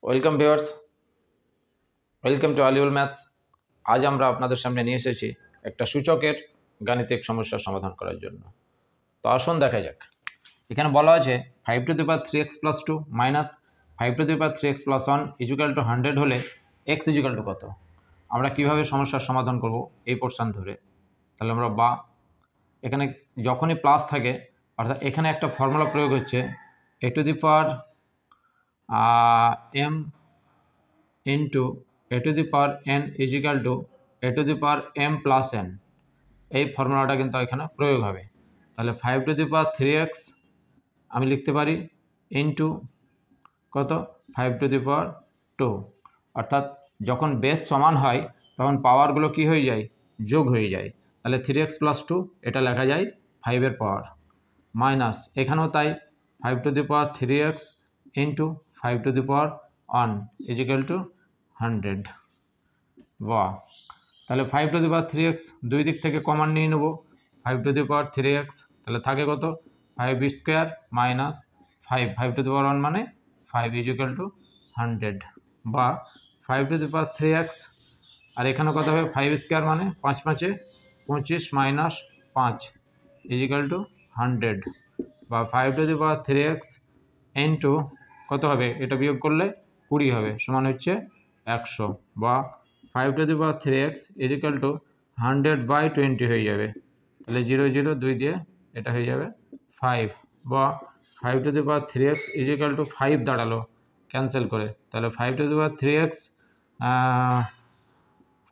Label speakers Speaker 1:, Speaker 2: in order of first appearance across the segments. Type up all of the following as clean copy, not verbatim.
Speaker 1: Welcome viewers, welcome to Aliul maths. আজ আমরা আপনাদের সামনে নিয়ে এসেছি একটা সূচকের গাণিতিক সমস্যার সমাধান করার জন্য। তো আসুন দেখা যাক। এখানে বলা আছে 5 to the power 3x plus 2 minus 5 to the power 3x plus 1 equal to 100 হলে x ইকুয়াল টু কত। আমরা কিভাবে সমস্যার সমাধান করব এই পোর্শন ধরে। তাহলে আমরা এখানে যখনই প্লাস থাকে অর্থাৎ এখানে একটা ফর্মুলা প্রয়োগ হচ্ছে a two the power m into a to the power n is equal to a to the power m plus n। এই ফর্মুলাটা কিন্তু এখানে প্রয়োগ হবে। তাহলে 5 to the power 3x আমি লিখতে পারি ইন্টু কত 5 to the power 2, অর্থাৎ যখন বেস সমান হয় তখন পাওয়ারগুলো কি হয়ে যায়, যোগ হয়ে যায়। তাহলে 3x প্লাস 2 এটা লেখা যায় 5-এর পাওয়ার, মাইনাস এখানেও তাই 5 to the power 3x into 5 to the power 1 is equal to 100। বাহ, তাহলে 5 টু দি পাওয়ার 3x দুই দিক থেকে কমন নিয়ে নেব। 5 টু দি পাওয়ার 3x তাহলে থাকে কত 5 স্কোয়ার মাইনাস 5 টু দি পাওয়ার 1 মানে 5 ইজ ইকুয়াল টু 100। বা 5 টু দি পাওয়ার 3x আর এখানে কত হবে 5 স্কোয়ার মানে 5 5 25 মাইনাস 5 ইজ ইকুয়াল টু 100। বা 5 to the power 3x into কত হবে, এটা বিয়োগ করলে 20 হবে, সমান হচ্ছে 100। বা 5 to the power 3x is equal two 100/20 হয়ে যাবে। তাহলে 0 0 2 দিয়ে এটা হয়ে যাবে 5। বা 5 to the power 3x is equal to 5 দাঁড়ালো ক্যান্সেল করে। তাহলে 5 to the power 3x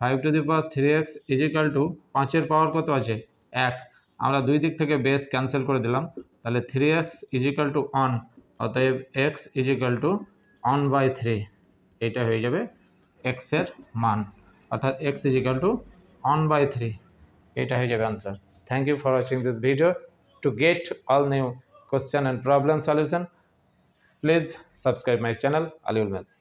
Speaker 1: 5 to the power 3x is equal to 5-এর পাওয়ার কত আছে 1, আমরা দুই দিক থেকে বেস ক্যান্সেল করে দিলাম। তাহলে 3x ইজ ইকুয়াল টু 1, অতএব x ইজ ইকুয়াল টু 1/3। এটা হয়ে যাবে x এর মান, অর্থাৎ x ইজ ইকুয়াল টু 1/3। এটা হয়ে যাবে answer. Thank you for watching this video. To get all new question and problem solution please subscribe my channel Aliul maths.